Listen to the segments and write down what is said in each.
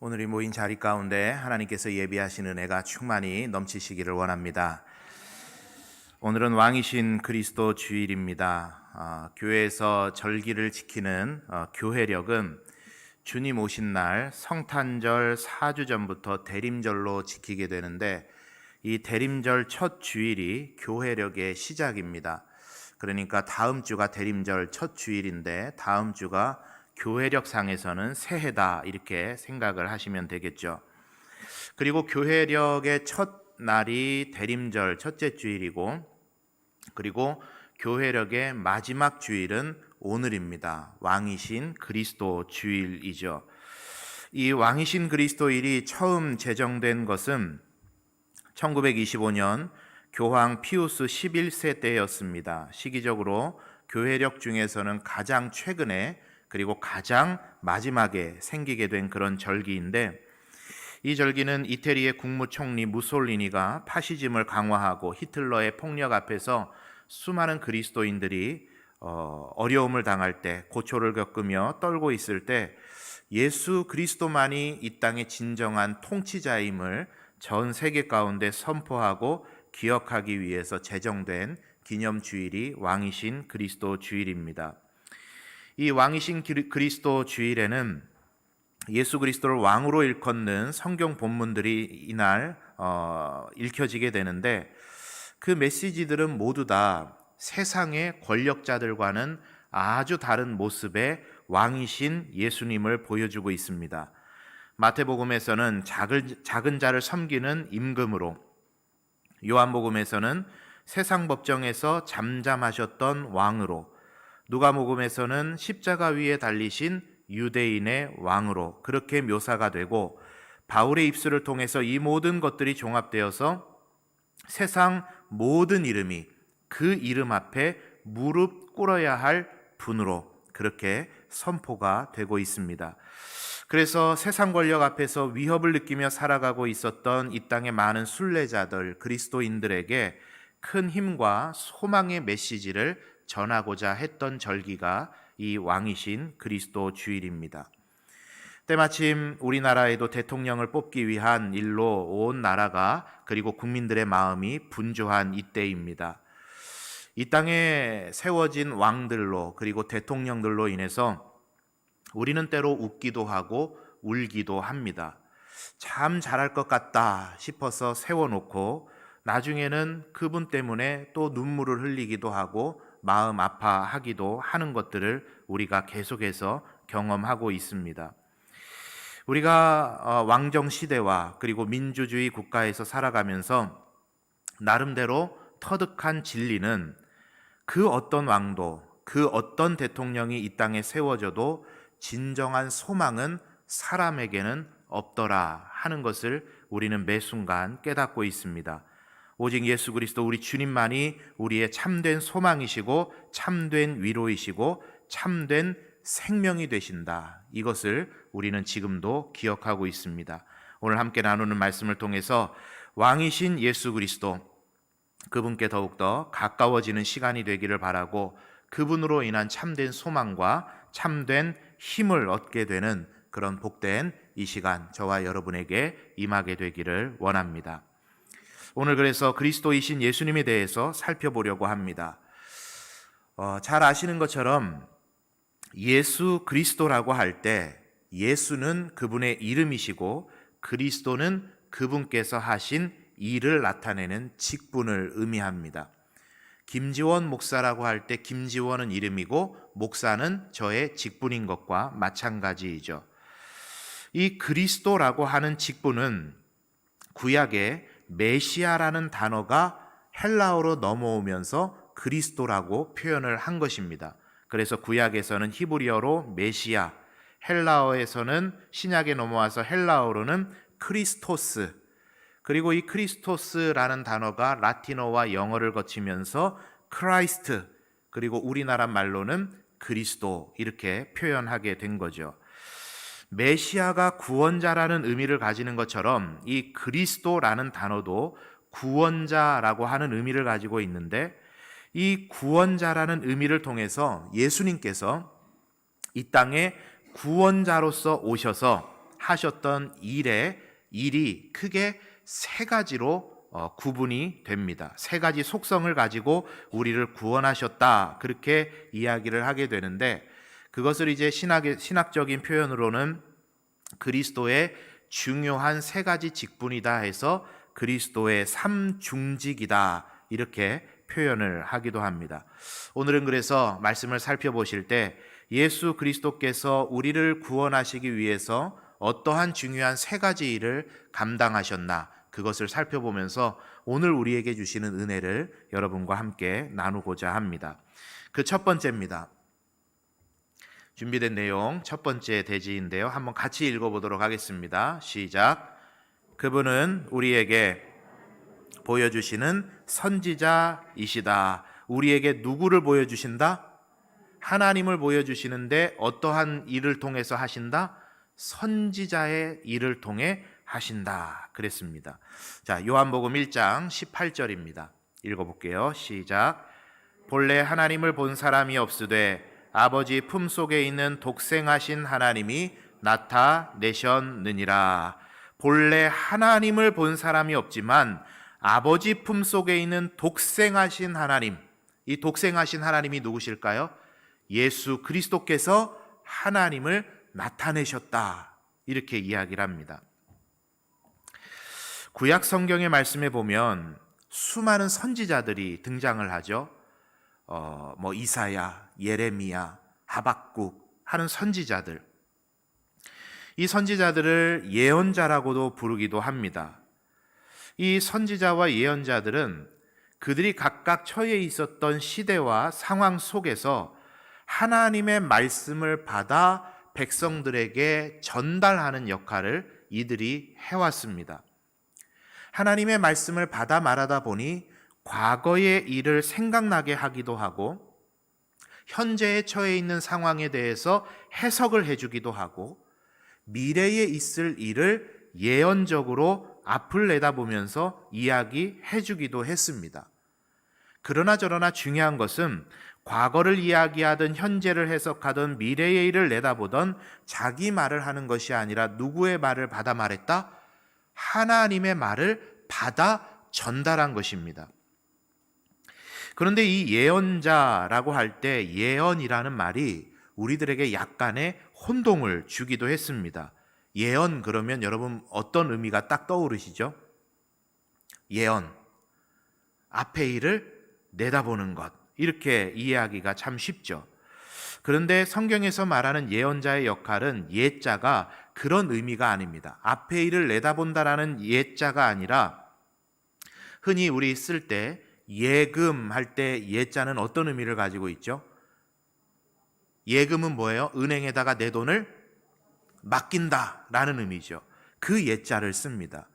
오늘 이 모인 자리 가운데 하나님께서 예비하신 은혜가 충만히 넘치시기를 원합니다. 오늘은 왕이신 그리스도 주일입니다. 교회에서 절기를 지키는 교회력은 주님 오신 날 성탄절 4주 전부터 대림절로 지키게 되는데, 이 대림절 첫 주일이 교회력의 시작입니다. 그러니까 다음 주가 대림절 첫 주일인데 다음 주가 교회력상에서는 새해다, 이렇게 생각을 하시면 되겠죠. 그리고 교회력의 첫 날이 대림절 첫째 주일이고, 그리고 교회력의 마지막 주일은 오늘입니다. 왕이신 그리스도 주일이죠. 이 왕이신 그리스도일이 처음 제정된 것은 1925년 교황 피우스 11세 때였습니다. 시기적으로 교회력 중에서는 가장 최근에 그리고 가장 마지막에 생기게 된 그런 절기인데, 이 절기는 이태리의 국무총리 무솔리니가 파시즘을 강화하고 히틀러의 폭력 앞에서 수많은 그리스도인들이 어려움을 당할 때, 고초를 겪으며 떨고 있을 때 예수 그리스도만이 이 땅의 진정한 통치자임을 전 세계 가운데 선포하고 기억하기 위해서 제정된 기념주일이 왕이신 그리스도 주일입니다. 이 왕이신 그리스도 주일에는 예수 그리스도를 왕으로 일컫는 성경 본문들이 이날 읽혀지게 되는데, 그 메시지들은 모두 다 세상의 권력자들과는 아주 다른 모습의 왕이신 예수님을 보여주고 있습니다. 마태복음에서는 작은 자를 섬기는 임금으로, 요한복음에서는 세상 법정에서 잠잠하셨던 왕으로, 누가복음에서는 십자가 위에 달리신 유대인의 왕으로 그렇게 묘사가 되고, 바울의 입술을 통해서 이 모든 것들이 종합되어서 세상 모든 이름이 그 이름 앞에 무릎 꿇어야 할 분으로 그렇게 선포가 되고 있습니다. 그래서 세상 권력 앞에서 위협을 느끼며 살아가고 있었던 이 땅의 많은 순례자들, 그리스도인들에게 큰 힘과 소망의 메시지를 전하고자 했던 절기가 이 왕이신 그리스도 주일입니다. 때마침 우리나라에도 대통령을 뽑기 위한 일로 온 나라가, 그리고 국민들의 마음이 분주한 이때입니다. 이 땅에 세워진 왕들로, 그리고 대통령들로 인해서 우리는 때로 웃기도 하고 울기도 합니다. 참 잘할 것 같다 싶어서 세워놓고 나중에는 그분 때문에 또 눈물을 흘리기도 하고 마음 아파하기도 하는 것들을 우리가 계속해서 경험하고 있습니다. 우리가 왕정 시대와 그리고 민주주의 국가에서 살아가면서 나름대로 터득한 진리는, 그 어떤 왕도, 그 어떤 대통령이 이 땅에 세워져도 진정한 소망은 사람에게는 없더라 하는 것을 우리는 매 순간 깨닫고 있습니다. 오직 예수 그리스도 우리 주님만이 우리의 참된 소망이시고 참된 위로이시고 참된 생명이 되신다. 이것을 우리는 지금도 기억하고 있습니다. 오늘 함께 나누는 말씀을 통해서 왕이신 예수 그리스도, 그분께 더욱더 가까워지는 시간이 되기를 바라고, 그분으로 인한 참된 소망과 참된 힘을 얻게 되는 그런 복된 이 시간 저와 여러분에게 임하게 되기를 원합니다. 오늘 그래서 그리스도이신 예수님에 대해서 살펴보려고 합니다. 잘 아시는 것처럼 예수 그리스도라고 할 때 예수는 그분의 이름이시고 그리스도는 그분께서 하신 일을 나타내는 직분을 의미합니다. 김지원 목사라고 할 때 김지원은 이름이고 목사는 저의 직분인 것과 마찬가지이죠. 이 그리스도라고 하는 직분은 구약에 메시아라는 단어가 헬라어로 넘어오면서 그리스도라고 표현을 한 것입니다. 그래서 구약에서는 히브리어로 메시아, 헬라어에서는 신약에 넘어와서 헬라어로는 크리스토스, 그리고 이 크리스토스라는 단어가 라틴어와 영어를 거치면서 크라이스트, 그리고 우리나라 말로는 그리스도, 이렇게 표현하게 된 거죠. 메시아가 구원자라는 의미를 가지는 것처럼 이 그리스도라는 단어도 구원자라고 하는 의미를 가지고 있는데, 이 구원자라는 의미를 통해서 예수님께서 이 땅에 구원자로서 오셔서 하셨던 일이 크게 세 가지로 구분이 됩니다. 세 가지 속성을 가지고 우리를 구원하셨다, 그렇게 이야기를 하게 되는데, 그것을 이제 신학적인 표현으로는 그리스도의 중요한 세 가지 직분이다 해서 그리스도의 삼중직이다, 이렇게 표현을 하기도 합니다. 오늘은 그래서 말씀을 살펴보실 때 예수 그리스도께서 우리를 구원하시기 위해서 어떠한 중요한 세 가지 일을 감당하셨나, 그것을 살펴보면서 오늘 우리에게 주시는 은혜를 여러분과 함께 나누고자 합니다. 그 첫 번째입니다. 준비된 내용 첫 번째 대지인데요. 한번 같이 읽어보도록 하겠습니다. 시작. 그분은 우리에게 보여주시는 선지자이시다. 우리에게 누구를 보여주신다? 하나님을 보여주시는데 어떠한 일을 통해서 하신다? 선지자의 일을 통해 하신다 그랬습니다. 자, 요한복음 1장 18절입니다. 읽어볼게요. 시작. 본래 하나님을 본 사람이 없으되 아버지 품속에 있는 독생하신 하나님이 나타내셨느니라. 본래 하나님을 본 사람이 없지만 아버지 품속에 있는 독생하신 하나님, 이 독생하신 하나님이 누구실까요? 예수 그리스도께서 하나님을 나타내셨다, 이렇게 이야기를 합니다. 구약 성경의 말씀에 보면 수많은 선지자들이 등장을 하죠. 이사야, 예레미야, 하박국 하는 선지자들. 이 선지자들을 예언자라고도 부르기도 합니다. 이 선지자와 예언자들은 그들이 각각 처해 있었던 시대와 상황 속에서 하나님의 말씀을 받아 백성들에게 전달하는 역할을 이들이 해왔습니다. 하나님의 말씀을 받아 말하다 보니 과거의 일을 생각나게 하기도 하고 현재에 처해 있는 상황에 대해서 해석을 해주기도 하고 미래에 있을 일을 예언적으로 앞을 내다보면서 이야기해주기도 했습니다. 그러나 저러나 중요한 것은 과거를 이야기하든 현재를 해석하든 미래의 일을 내다보던 자기 말을 하는 것이 아니라 누구의 말을 받아 말했다? 하나님의 말을 받아 전달한 것입니다. 그런데 이 예언자라고 할 때 예언이라는 말이 우리들에게 약간의 혼동을 주기도 했습니다. 예언 그러면 여러분 어떤 의미가 딱 떠오르시죠? 예언, 앞의 일을 내다보는 것, 이렇게 이해하기가 참 쉽죠. 그런데 성경에서 말하는 예언자의 역할은 예자가 그런 의미가 아닙니다. 앞의 일을 내다본다라는 예자가 아니라 흔히 우리 쓸 때 예금 할 때 예자는 어떤 의미를 가지고 있죠? 예금은 뭐예요? 은행에다가 내 돈을 맡긴다라는 의미죠. 그 예자를 씁니다.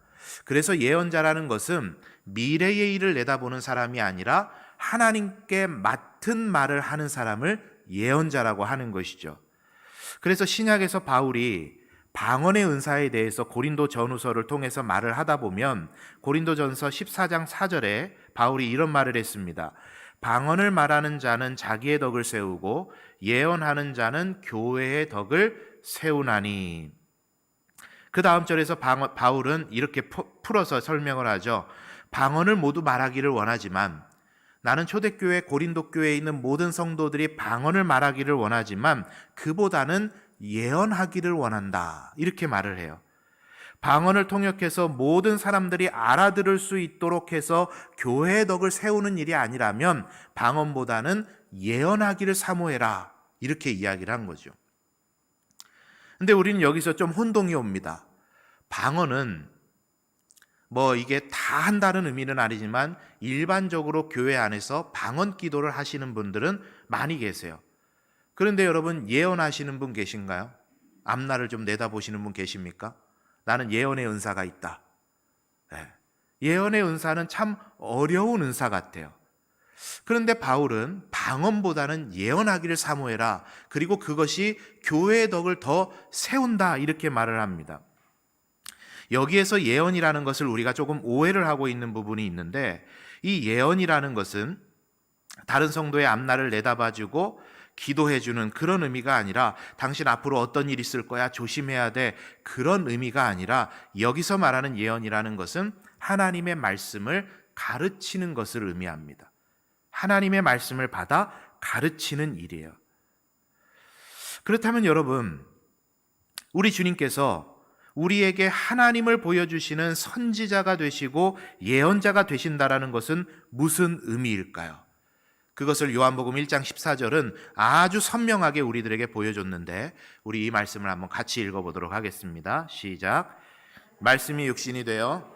그래서 예언자라는 것은 미래의 일을 내다보는 사람이 아니라 하나님께 맡은 말을 하는 사람을 예언자라고 하는 것이죠. 그래서 신약에서 바울이 방언의 은사에 대해서 고린도 전후서를 통해서 말을 하다 보면 고린도전서 14장 4절에 바울이 이런 말을 했습니다. 방언을 말하는 자는 자기의 덕을 세우고 예언하는 자는 교회의 덕을 세우나니. 그 다음 절에서 바울은 이렇게 풀어서 설명을 하죠. 방언을 모두 말하기를 원하지만 나는 초대교회 고린도 교회에 있는 모든 성도들이 방언을 말하기를 원하지만 그보다는 예언하기를 원한다, 이렇게 말을 해요. 방언을 통역해서 모든 사람들이 알아들을 수 있도록 해서 교회의 덕을 세우는 일이 아니라면 방언보다는 예언하기를 사모해라, 이렇게 이야기를 한 거죠. 근데 우리는 여기서 좀 혼동이 옵니다. 방언은 이게 다 한다는 의미는 아니지만 일반적으로 교회 안에서 방언 기도를 하시는 분들은 많이 계세요. 그런데 여러분, 예언하시는 분 계신가요? 앞날을 좀 내다보시는 분 계십니까? 나는 예언의 은사가 있다. 네. 예언의 은사는 참 어려운 은사 같아요. 그런데 바울은 방언보다는 예언하기를 사모해라, 그리고 그것이 교회의 덕을 더 세운다, 이렇게 말을 합니다. 여기에서 예언이라는 것을 우리가 조금 오해를 하고 있는 부분이 있는데, 이 예언이라는 것은 다른 성도의 앞날을 내다봐주고 기도해주는 그런 의미가 아니라 당신 앞으로 어떤 일이 있을 거야 조심해야 돼 그런 의미가 아니라 여기서 말하는 예언이라는 것은 하나님의 말씀을 가르치는 것을 의미합니다. 하나님의 말씀을 받아 가르치는 일이에요. 그렇다면 여러분, 우리 주님께서 우리에게 하나님을 보여주시는 선지자가 되시고 예언자가 되신다라는 것은 무슨 의미일까요? 그것을 요한복음 1장 14절은 아주 선명하게 우리들에게 보여줬는데 우리 이 말씀을 한번 같이 읽어보도록 하겠습니다. 시작. 말씀이 육신이 되어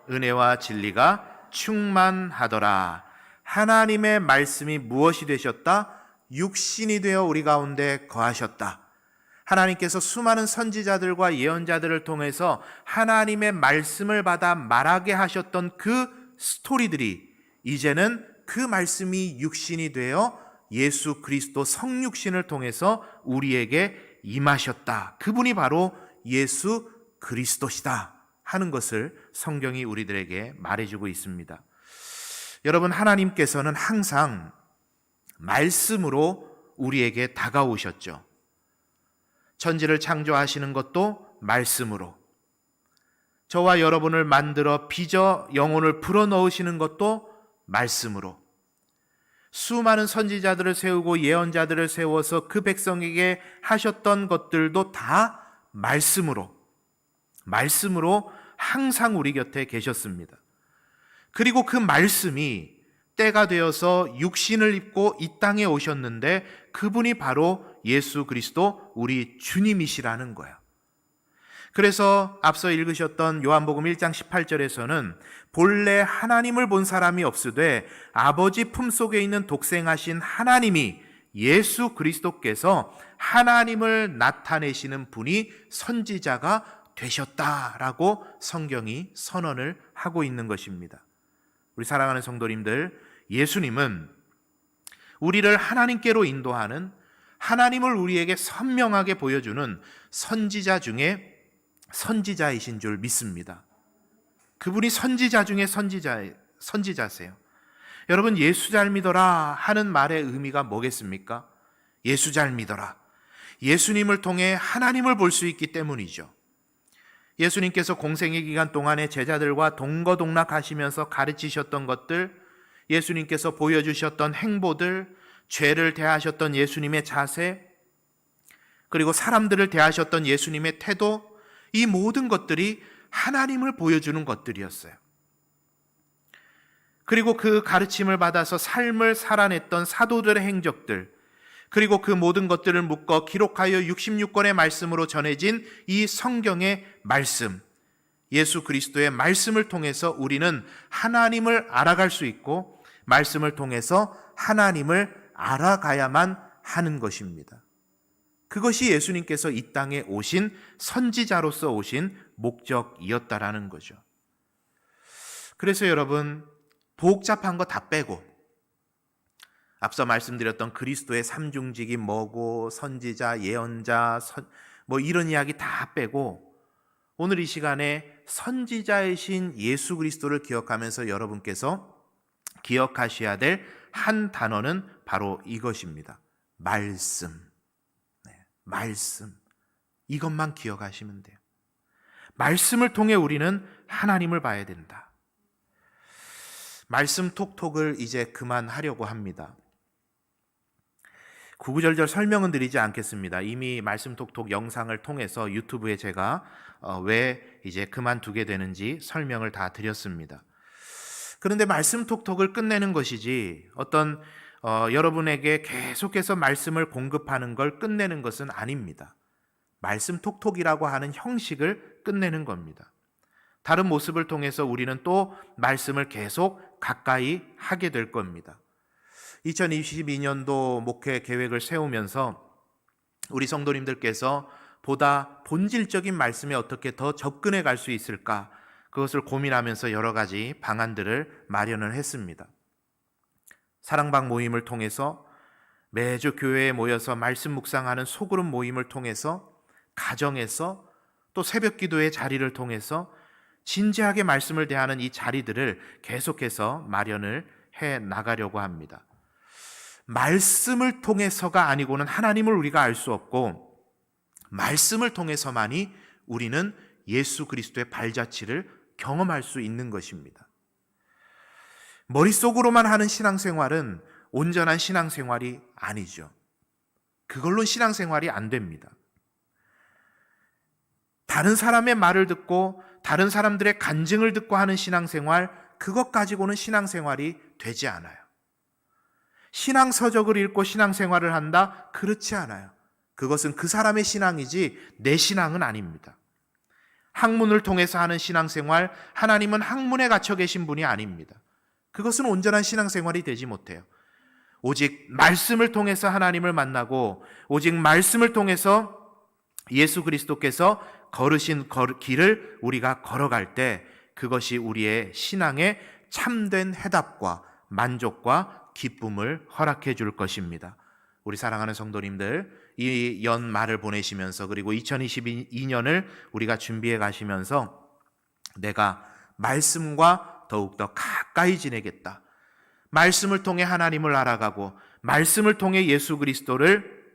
은혜와 진리가 충만하더라. 하나님의 말씀이 무엇이 되셨다? 육신이 되어 우리 가운데 거하셨다. 하나님께서 수많은 선지자들과 예언자들을 통해서 하나님의 말씀을 받아 말하게 하셨던 그 스토리들이 이제는 그 말씀이 육신이 되어 예수 그리스도 성육신을 통해서 우리에게 임하셨다. 그분이 바로 예수 그리스도시다 하는 것을 성경이 우리들에게 말해주고 있습니다. 여러분, 하나님께서는 항상 말씀으로 우리에게 다가오셨죠. 천지를 창조하시는 것도 말씀으로, 저와 여러분을 만들어 빚어 영혼을 불어넣으시는 것도 말씀으로, 수많은 선지자들을 세우고 예언자들을 세워서 그 백성에게 하셨던 것들도 다 말씀으로 항상 우리 곁에 계셨습니다. 그리고 그 말씀이 때가 되어서 육신을 입고 이 땅에 오셨는데 그분이 바로 예수 그리스도 우리 주님이시라는 거예요. 그래서 앞서 읽으셨던 요한복음 1장 18절에서는 본래 하나님을 본 사람이 없으되 아버지 품속에 있는 독생하신 하나님이 예수 그리스도께서 하나님을 나타내시는 분이 선지자가 되셨다라고 성경이 선언을 하고 있는 것입니다. 우리 사랑하는 성도님들, 예수님은 우리를 하나님께로 인도하는, 하나님을 우리에게 선명하게 보여주는 선지자 중에 선지자이신 줄 믿습니다. 그분이 선지자 중에 선지자세요. 여러분, 예수 잘 믿어라 하는 말의 의미가 뭐겠습니까? 예수 잘 믿어라. 예수님을 통해 하나님을 볼 수 있기 때문이죠. 예수님께서 공생의 기간 동안에 제자들과 동거동락하시면서 가르치셨던 것들, 예수님께서 보여주셨던 행보들, 죄를 대하셨던 예수님의 자세, 그리고 사람들을 대하셨던 예수님의 태도, 이 모든 것들이 하나님을 보여주는 것들이었어요. 그리고 그 가르침을 받아서 삶을 살아냈던 사도들의 행적들, 그리고 그 모든 것들을 묶어 기록하여 66권의 말씀으로 전해진 이 성경의 말씀, 예수 그리스도의 말씀을 통해서 우리는 하나님을 알아갈 수 있고 말씀을 통해서 하나님을 알아가야만 하는 것입니다. 그것이 예수님께서 이 땅에 오신 선지자로서 오신 목적이었다라는 거죠. 그래서 여러분, 복잡한 거 다 빼고 앞서 말씀드렸던 그리스도의 삼중직이 뭐고 선지자, 예언자, 뭐 이런 이야기 다 빼고 오늘 이 시간에 선지자이신 예수 그리스도를 기억하면서 여러분께서 기억하셔야 될 한 단어는 바로 이것입니다. 말씀. 말씀. 이것만 기억하시면 돼요. 말씀을 통해 우리는 하나님을 봐야 된다. 말씀 톡톡을 이제 그만하려고 합니다. 구구절절 설명은 드리지 않겠습니다. 이미 말씀 톡톡 영상을 통해서 유튜브에 제가 왜 이제 그만두게 되는지 설명을 다 드렸습니다. 그런데 말씀 톡톡을 끝내는 것이지 어떤 여러분에게 계속해서 말씀을 공급하는 걸 끝내는 것은 아닙니다. 말씀 톡톡이라고 하는 형식을 끝내는 겁니다. 다른 모습을 통해서 우리는 또 말씀을 계속 가까이 하게 될 겁니다. 2022년도 목회 계획을 세우면서 우리 성도님들께서 보다 본질적인 말씀에 어떻게 더 접근해 갈 수 있을까, 그것을 고민하면서 여러 가지 방안들을 마련을 했습니다. 사랑방 모임을 통해서 매주 교회에 모여서 말씀 묵상하는 소그룹 모임을 통해서 가정에서 또 새벽 기도의 자리를 통해서 진지하게 말씀을 대하는 이 자리들을 계속해서 마련을 해 나가려고 합니다. 말씀을 통해서가 아니고는 하나님을 우리가 알 수 없고, 말씀을 통해서만이 우리는 예수 그리스도의 발자취를 경험할 수 있는 것입니다. 머릿속으로만 하는 신앙생활은 온전한 신앙생활이 아니죠. 그걸로 신앙생활이 안 됩니다. 다른 사람의 말을 듣고 다른 사람들의 간증을 듣고 하는 신앙생활, 그것 가지고는 신앙생활이 되지 않아요. 신앙서적을 읽고 신앙생활을 한다? 그렇지 않아요. 그것은 그 사람의 신앙이지 내 신앙은 아닙니다. 학문을 통해서 하는 신앙생활, 하나님은 학문에 갇혀 계신 분이 아닙니다. 그것은 온전한 신앙생활이 되지 못해요. 오직 말씀을 통해서 하나님을 만나고, 오직 말씀을 통해서 예수 그리스도께서 걸으신 길을 우리가 걸어갈 때, 그것이 우리의 신앙의 참된 해답과 만족과 기쁨을 허락해 줄 것입니다. 우리 사랑하는 성도님들, 이 연말을 보내시면서, 그리고 2022년을 우리가 준비해 가시면서, 내가 말씀과 더욱더 가까이 지내겠다, 말씀을 통해 하나님을 알아가고 말씀을 통해 예수 그리스도를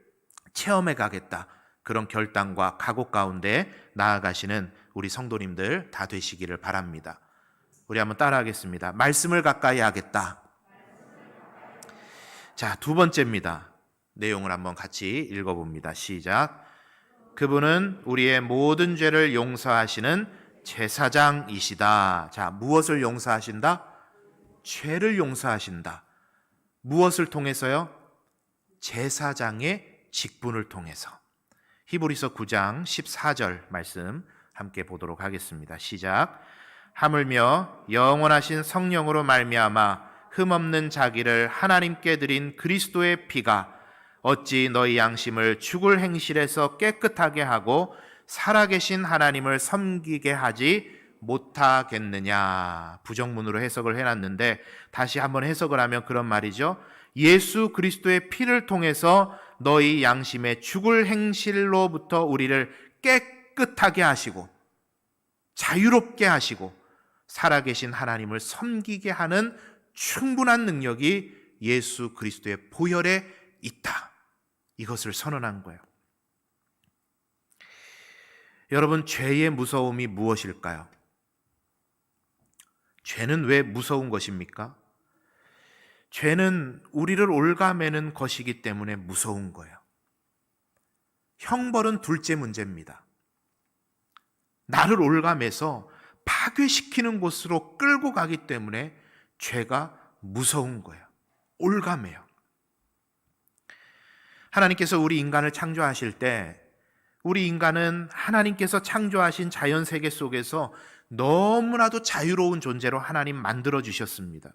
체험해 가겠다, 그런 결단과 각오 가운데 나아가시는 우리 성도님들 다 되시기를 바랍니다. 우리 한번 따라하겠습니다. 말씀을 가까이 하겠다. 자, 두 번째입니다. 내용을 한번 같이 읽어봅니다. 시작. 그분은 우리의 모든 죄를 용서하시는 제사장이시다. 자, 무엇을 용서하신다? 죄를 용서하신다. 무엇을 통해서요? 제사장의 직분을 통해서. 히브리서 9장 14절 말씀 함께 보도록 하겠습니다. 시작. 하물며 영원하신 성령으로 말미암아 흠없는 자기를 하나님께 드린 그리스도의 피가 어찌 너희 양심을 죽을 행실에서 깨끗하게 하고 살아계신 하나님을 섬기게 하지 못하겠느냐. 부정문으로 해석을 해놨는데 다시 한번 해석을 하면 그런 말이죠. 예수 그리스도의 피를 통해서 너희 양심의 죽을 행실로부터 우리를 깨끗하게 하시고 자유롭게 하시고 살아계신 하나님을 섬기게 하는 충분한 능력이 예수 그리스도의 보혈에 있다. 이것을 선언한 거예요. 여러분, 죄의 무서움이 무엇일까요? 죄는 왜 무서운 것입니까? 죄는 우리를 올가매는 것이기 때문에 무서운 거예요. 형벌은 둘째 문제입니다. 나를 올가매서 파괴시키는 곳으로 끌고 가기 때문에 죄가 무서운 거예요. 올가매요. 하나님께서 우리 인간을 창조하실 때 우리 인간은 하나님께서 창조하신 자연세계 속에서 너무나도 자유로운 존재로 하나님 만들어 주셨습니다.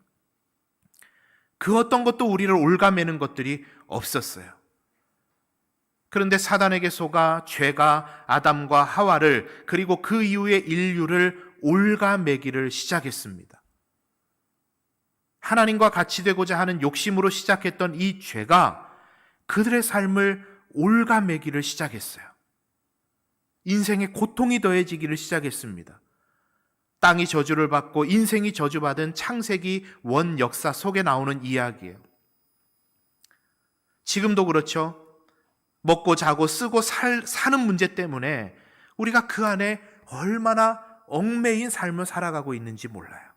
그 어떤 것도 우리를 올가매는 것들이 없었어요. 그런데 사단에게 속아 죄가 아담과 하와를, 그리고 그 이후에 인류를 올가매기를 시작했습니다. 하나님과 같이 되고자 하는 욕심으로 시작했던 이 죄가 그들의 삶을 올가매기를 시작했어요. 인생에 고통이 더해지기를 시작했습니다. 땅이 저주를 받고 인생이 저주받은 창세기 원 역사 속에 나오는 이야기예요. 지금도 그렇죠. 먹고 자고 쓰고 사는 문제 때문에 우리가 그 안에 얼마나 얽매인 삶을 살아가고 있는지 몰라요.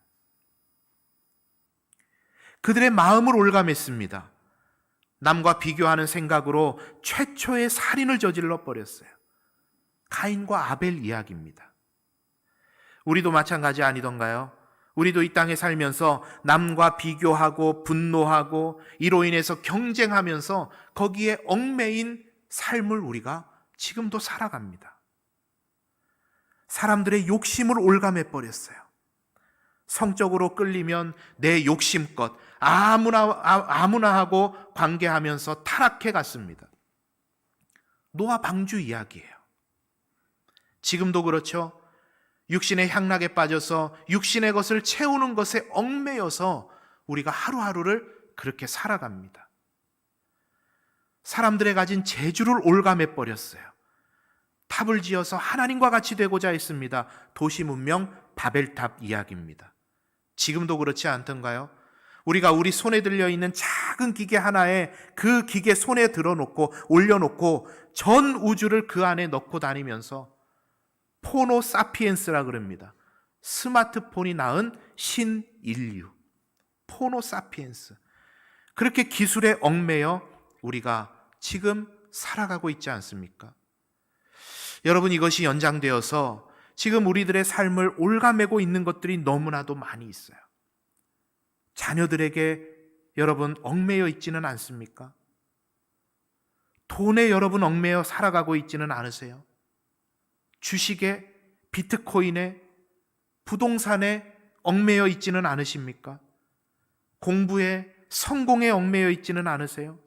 그들의 마음을 올감했습니다. 남과 비교하는 생각으로 최초의 살인을 저질러 버렸어요. 가인과 아벨 이야기입니다. 우리도 마찬가지 아니던가요? 우리도 이 땅에 살면서 남과 비교하고 분노하고 이로 인해서 경쟁하면서 거기에 얽매인 삶을 우리가 지금도 살아갑니다. 사람들의 욕심을 올감해 버렸어요. 성적으로 끌리면 내 욕심껏 아무나 하고 관계하면서 타락해 갔습니다. 노아 방주 이야기예요. 지금도 그렇죠. 육신의 향락에 빠져서 육신의 것을 채우는 것에 얽매여서 우리가 하루하루를 그렇게 살아갑니다. 사람들의 가진 재주를 올감해 버렸어요. 탑을 지어서 하나님과 같이 되고자 했습니다. 도시 문명 바벨탑 이야기입니다. 지금도 그렇지 않던가요? 우리가 우리 손에 들려있는 작은 기계 하나에 그 기계 손에 들어놓고 올려놓고 전 우주를 그 안에 넣고 다니면서 포노 사피엔스라 그럽니다. 스마트폰이 낳은 신인류, 포노 사피엔스. 그렇게 기술에 얽매여 우리가 지금 살아가고 있지 않습니까? 여러분, 이것이 연장되어서 지금 우리들의 삶을 올가매고 있는 것들이 너무나도 많이 있어요. 자녀들에게 여러분 얽매여 있지는 않습니까? 돈에 여러분 얽매여 살아가고 있지는 않으세요? 주식에, 비트코인에, 부동산에 얽매여 있지는 않으십니까? 공부에, 성공에 얽매여 있지는 않으세요?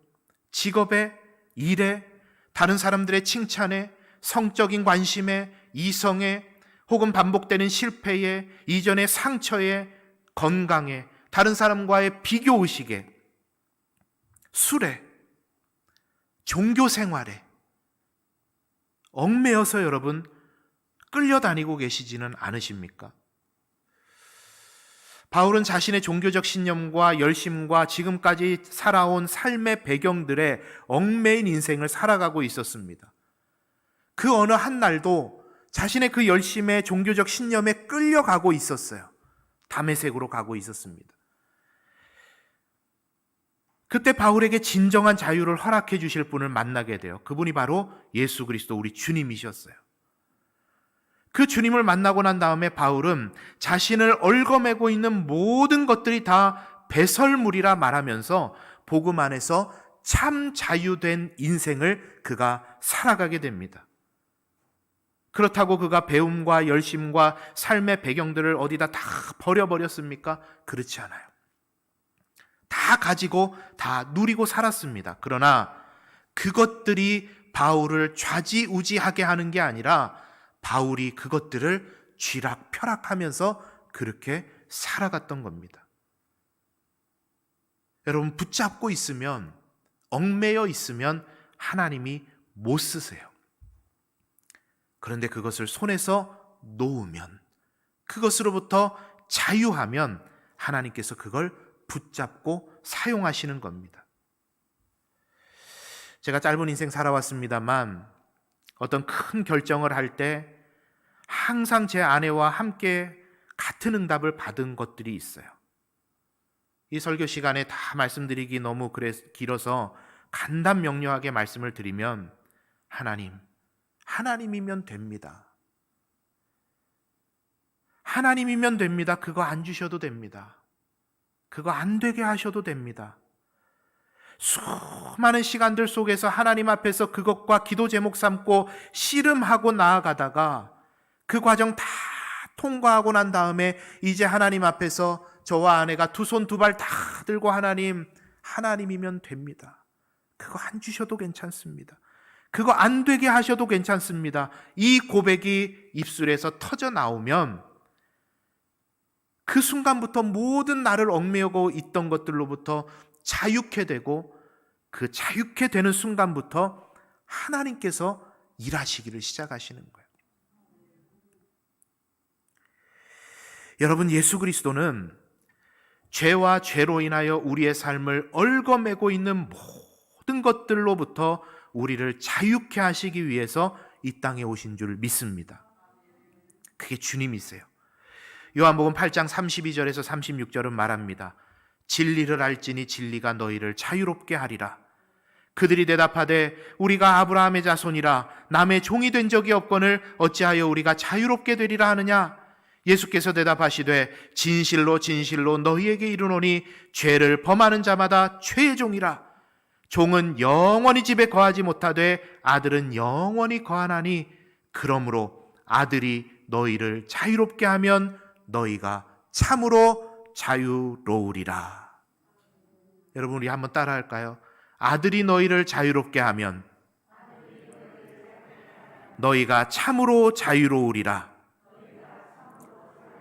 직업에, 일에, 다른 사람들의 칭찬에, 성적인 관심에, 이성에, 혹은 반복되는 실패에, 이전의 상처에, 건강에, 다른 사람과의 비교의식에, 술에, 종교 생활에 얽매여서 여러분 끌려다니고 계시지는 않으십니까? 바울은 자신의 종교적 신념과 열심과 지금까지 살아온 삶의 배경들에 얽매인 인생을 살아가고 있었습니다. 그 어느 한 날도 자신의 그 열심의 종교적 신념에 끌려가고 있었어요. 다메섹으로 가고 있었습니다. 그때 바울에게 진정한 자유를 허락해 주실 분을 만나게 돼요. 그분이 바로 예수 그리스도 우리 주님이셨어요. 그 주님을 만나고 난 다음에 바울은 자신을 얽어매고 있는 모든 것들이 다 배설물이라 말하면서 복음 안에서 참 자유된 인생을 그가 살아가게 됩니다. 그렇다고 그가 배움과 열심과 삶의 배경들을 어디다 다 버려버렸습니까? 그렇지 않아요. 다 가지고 다 누리고 살았습니다. 그러나 그것들이 바울을 좌지우지하게 하는 게 아니라 바울이 그것들을 쥐락펴락하면서 그렇게 살아갔던 겁니다. 여러분, 붙잡고 있으면, 얽매여 있으면 하나님이 못 쓰세요. 그런데 그것을 손에서 놓으면, 그것으로부터 자유하면 하나님께서 그걸 붙잡고 사용하시는 겁니다. 제가 짧은 인생 살아왔습니다만 어떤 큰 결정을 할 때 항상 제 아내와 함께 같은 응답을 받은 것들이 있어요. 이 설교 시간에 다 말씀드리기 너무 길어서 간단 명료하게 말씀을 드리면 하나님이면 됩니다. 하나님이면 됩니다. 그거 안 주셔도 됩니다. 그거 안 되게 하셔도 됩니다. 수많은 시간들 속에서 하나님 앞에서 그것과 기도 제목 삼고 씨름하고 나아가다가 그 과정 다 통과하고 난 다음에 이제 하나님 앞에서 저와 아내가 두 손 두 발 다 들고 하나님이면 됩니다. 그거 안 주셔도 괜찮습니다. 그거 안 되게 하셔도 괜찮습니다. 이 고백이 입술에서 터져 나오면 그 순간부터 모든 나를 얽매이고 있던 것들로부터 자유케 되고, 그 자유케 되는 순간부터 하나님께서 일하시기를 시작하시는 거예요. 여러분, 예수 그리스도는 죄와 죄로 인하여 우리의 삶을 얽어매고 있는 모든 것들로부터 우리를 자유케 하시기 위해서 이 땅에 오신 줄 믿습니다. 그게 주님이세요. 요한복음 8장 32절에서 36절은 말합니다. 진리를 알지니 진리가 너희를 자유롭게 하리라. 그들이 대답하되 우리가 아브라함의 자손이라 남의 종이 된 적이 없거늘 어찌하여 우리가 자유롭게 되리라 하느냐? 예수께서 대답하시되 진실로 진실로 너희에게 이르노니 죄를 범하는 자마다 죄의 종이라. 종은 영원히 집에 거하지 못하되 아들은 영원히 거하나니 그러므로 아들이 너희를 자유롭게 하면 너희가 참으로 자유로우리라. 여러분, 우리 한번 따라할까요? 아들이 너희를 자유롭게 하면 너희가 참으로 자유로우리라.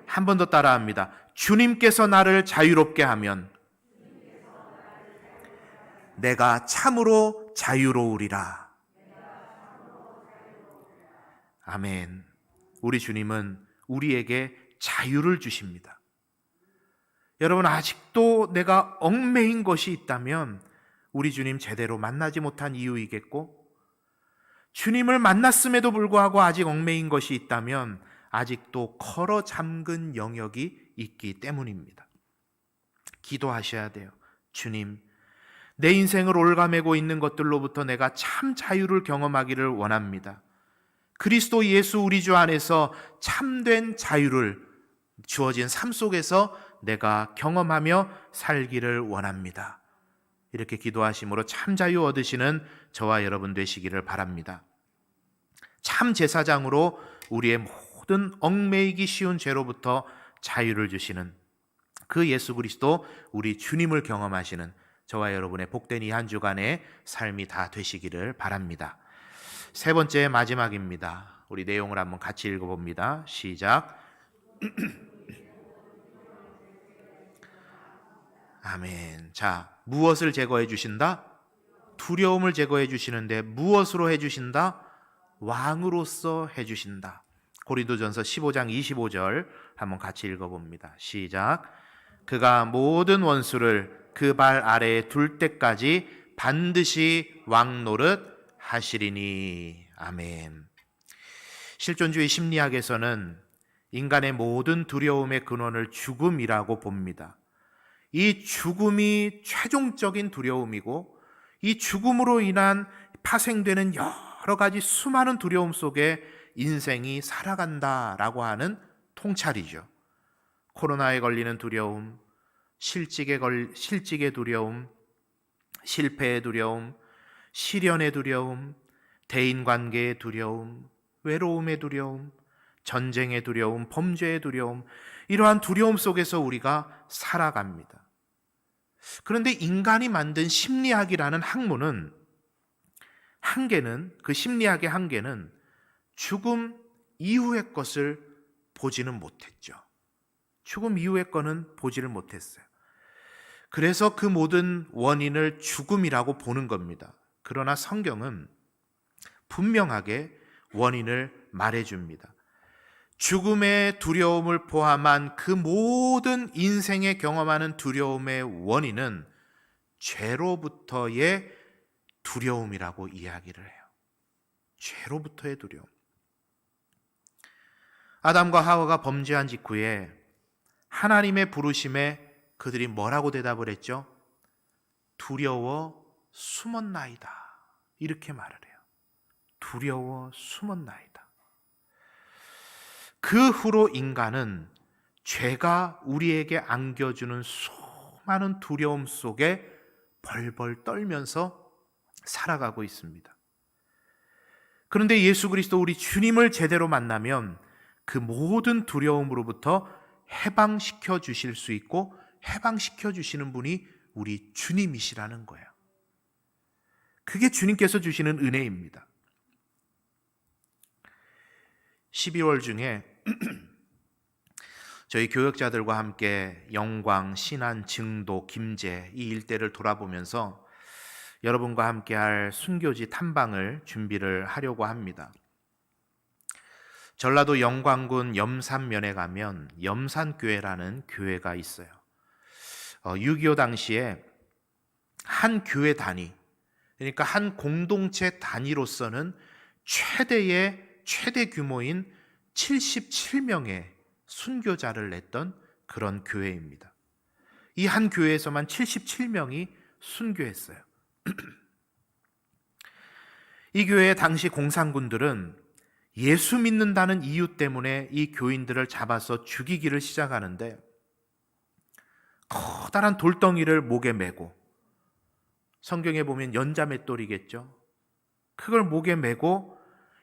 한 번 더 따라합니다. 주님께서 나를 자유롭게 하면 내가 참으로 자유로우리라. 아멘. 우리 주님은 우리에게 자유를 주십니다. 여러분, 아직도 내가 얽매인 것이 있다면 우리 주님 제대로 만나지 못한 이유이겠고, 주님을 만났음에도 불구하고 아직 얽매인 것이 있다면 아직도 걸어 잠근 영역이 있기 때문입니다. 기도하셔야 돼요. 주님, 내 인생을 올가매고 있는 것들로부터 내가 참 자유를 경험하기를 원합니다. 그리스도 예수 우리 주 안에서 참된 자유를 주어진 삶 속에서 내가 경험하며 살기를 원합니다. 이렇게 기도하심으로 참 자유 얻으시는 저와 여러분 되시기를 바랍니다. 참 제사장으로 우리의 모든 얽매이기 쉬운 죄로부터 자유를 주시는 그 예수 그리스도 우리 주님을 경험하시는 저와 여러분의 복된 이 한 주간의 삶이 다 되시기를 바랍니다. 세 번째 마지막입니다. 우리 내용을 한번 같이 읽어봅니다. 시작. 아멘. 자, 무엇을 제거해 주신다? 두려움을 제거해 주시는데 무엇으로 해 주신다? 왕으로서 해 주신다. 고린도전서 15장 25절 한번 같이 읽어봅니다. 시작. 그가 모든 원수를 그 발 아래에 둘 때까지 반드시 왕 노릇 하시리니. 아멘. 실존주의 심리학에서는 인간의 모든 두려움의 근원을 죽음이라고 봅니다. 이 죽음이 최종적인 두려움이고, 이 죽음으로 인한 파생되는 여러 가지 수많은 두려움 속에 인생이 살아간다라고 하는 통찰이죠. 코로나에 걸리는 두려움, 실직의 두려움, 실패의 두려움, 시련의 두려움, 대인관계의 두려움, 외로움의 두려움, 전쟁의 두려움, 범죄의 두려움, 이러한 두려움 속에서 우리가 살아갑니다. 그런데 인간이 만든 심리학이라는 학문은 그 심리학의 한계는 죽음 이후의 것을 보지는 못했죠. 죽음 이후의 거는 보지를 못했어요. 그래서 그 모든 원인을 죽음이라고 보는 겁니다. 그러나 성경은 분명하게 원인을 말해줍니다. 죽음의 두려움을 포함한 그 모든 인생에 경험하는 두려움의 원인은 죄로부터의 두려움이라고 이야기를 해요. 죄로부터의 두려움. 아담과 하와가 범죄한 직후에 하나님의 부르심에 그들이 뭐라고 대답을 했죠? 두려워 숨었나이다. 이렇게 말을 해요. 두려워 숨었나이다. 그 후로 인간은 죄가 우리에게 안겨주는 수많은 두려움 속에 벌벌 떨면서 살아가고 있습니다. 그런데 예수 그리스도 우리 주님을 제대로 만나면 그 모든 두려움으로부터 해방시켜 주실 수 있고 해방시켜 주시는 분이 우리 주님이시라는 거예요. 그게 주님께서 주시는 은혜입니다. 12월 중에 저희 교역자들과 함께 영광, 신안, 증도, 김제 이 일대를 돌아보면서 여러분과 함께 할 순교지 탐방을 준비를 하려고 합니다. 전라도 영광군 염산면에 가면 염산교회라는 교회가 있어요. 6.25 당시에 한 교회 단위, 그러니까 한 공동체 단위로서는 최대 규모인 77명의 순교자를 냈던 그런 교회입니다. 이 한 교회에서만 77명이 순교했어요. 이 교회의 당시 공산군들은 예수 믿는다는 이유 때문에 이 교인들을 잡아서 죽이기를 시작하는데 커다란 돌덩이를 목에 메고, 성경에 보면 연자맷돌이겠죠. 그걸 목에 메고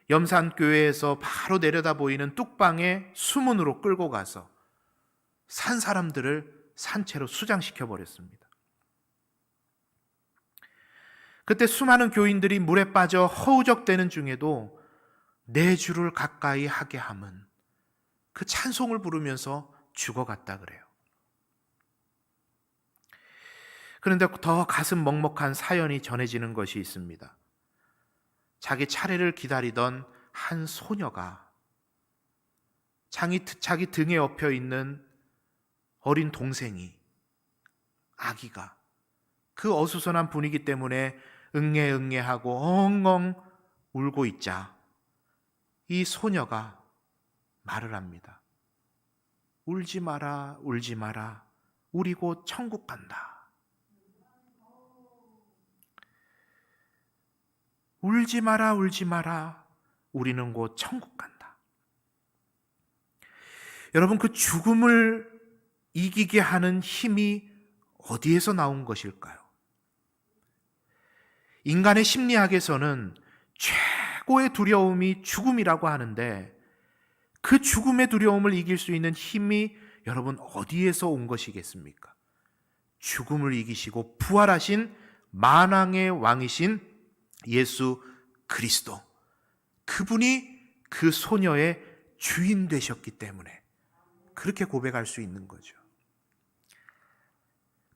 염산교회에서 바로 내려다 보이는 뚝방에 수문으로 끌고 가서 산 사람들을 산채로 수장시켜 버렸습니다. 그때 수많은 교인들이 물에 빠져 허우적대는 중에도 내 주를 가까이 하게 함은, 그 찬송을 부르면서 죽어갔다 그래요. 그런데 더 가슴 먹먹한 사연이 전해지는 것이 있습니다. 자기 차례를 기다리던 한 소녀가 자기 등에 엎여 있는 어린 동생이, 아기가 그 어수선한 분위기 때문에 응애응애하고 엉엉 울고 있자 이 소녀가 말을 합니다. 울지 마라, 울지 마라. 우리 곧 천국 간다. 울지 마라, 울지 마라. 우리는 곧 천국 간다. 여러분, 그 죽음을 이기게 하는 힘이 어디에서 나온 것일까요? 인간의 심리학에서는 최고의 두려움이 죽음이라고 하는데, 그 죽음의 두려움을 이길 수 있는 힘이 여러분 어디에서 온 것이겠습니까? 죽음을 이기시고 부활하신 만왕의 왕이신 예수 그리스도, 그분이 그 소녀의 주인 되셨기 때문에 그렇게 고백할 수 있는 거죠.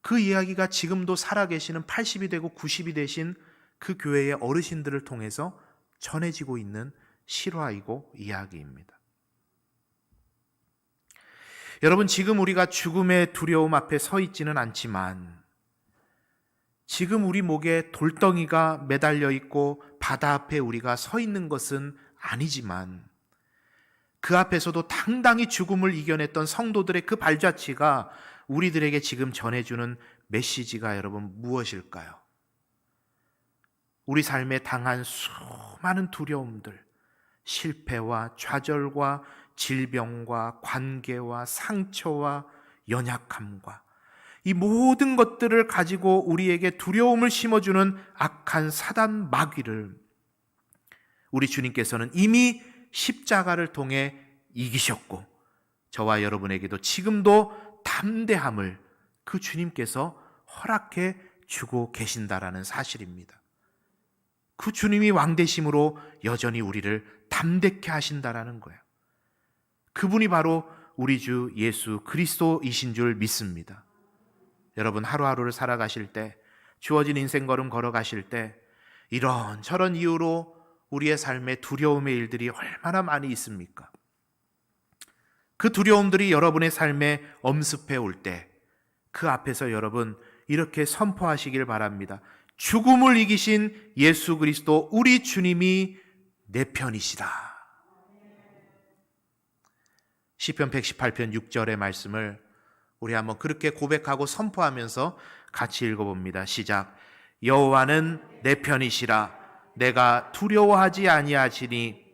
그 이야기가 지금도 살아계시는 80이 되고 90이 되신 그 교회의 어르신들을 통해서 전해지고 있는 실화이고 이야기입니다. 여러분, 지금 우리가 죽음의 두려움 앞에 서 있지는 않지만, 지금 우리 목에 돌덩이가 매달려 있고 바다 앞에 우리가 서 있는 것은 아니지만, 그 앞에서도 당당히 죽음을 이겨냈던 성도들의 그 발자취가 우리들에게 지금 전해주는 메시지가 여러분 무엇일까요? 우리 삶에 당한 수많은 두려움들, 실패와 좌절과 질병과 관계와 상처와 연약함과 이 모든 것들을 가지고 우리에게 두려움을 심어주는 악한 사단 마귀를 우리 주님께서는 이미 십자가를 통해 이기셨고, 저와 여러분에게도 지금도 담대함을 그 주님께서 허락해 주고 계신다라는 사실입니다. 그 주님이 왕되심으로 여전히 우리를 담대케 하신다라는 거예요. 그분이 바로 우리 주 예수 그리스도이신 줄 믿습니다. 여러분, 하루하루를 살아가실 때, 주어진 인생 걸음 걸어가실 때 이런저런 이유로 우리의 삶에 두려움의 일들이 얼마나 많이 있습니까? 그 두려움들이 여러분의 삶에 엄습해 올 때 그 앞에서 여러분 이렇게 선포하시길 바랍니다. 죽음을 이기신 예수 그리스도 우리 주님이 내 편이시다. 시편 118편 6절의 말씀을 우리 한번 그렇게 고백하고 선포하면서 같이 읽어봅니다. 시작. 여호와는 내 편이시라. 내가 두려워하지 아니하시니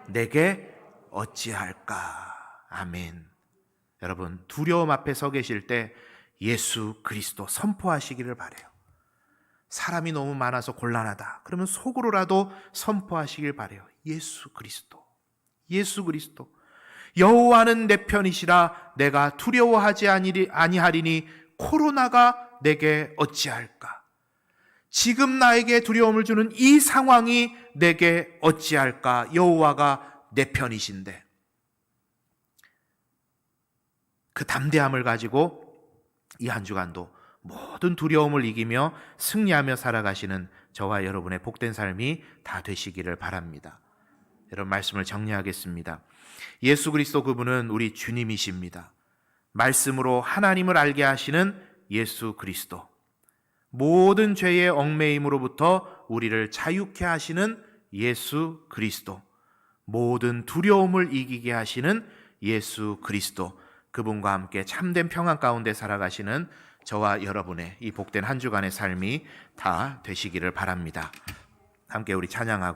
내게 어찌할까. 아멘. 여러분, 두려움 앞에 서 계실 때 예수 그리스도 선포하시기를 바라요. 사람이 너무 많아서 곤란하다 그러면 속으로라도 선포하시길 바라요. 예수 그리스도, 예수 그리스도. 여호와는 내 편이시라. 내가 두려워하지 아니하리니 코로나가 내게 어찌할까. 지금 나에게 두려움을 주는 이 상황이 내게 어찌할까. 여호와가 내 편이신데, 그 담대함을 가지고 이 한 주간도 모든 두려움을 이기며 승리하며 살아가시는 저와 여러분의 복된 삶이 다 되시기를 바랍니다. 여러분, 말씀을 정리하겠습니다. 예수 그리스도, 그분은 우리 주님이십니다. 말씀으로 하나님을 알게 하시는 예수 그리스도, 모든 죄의 얽매임으로부터 우리를 자유케 하시는 예수 그리스도, 모든 두려움을 이기게 하시는 예수 그리스도, 그분과 함께 참된 평안 가운데 살아가시는 저와 여러분의 이 복된 한 주간의 삶이 다 되시기를 바랍니다. 함께 우리 찬양하고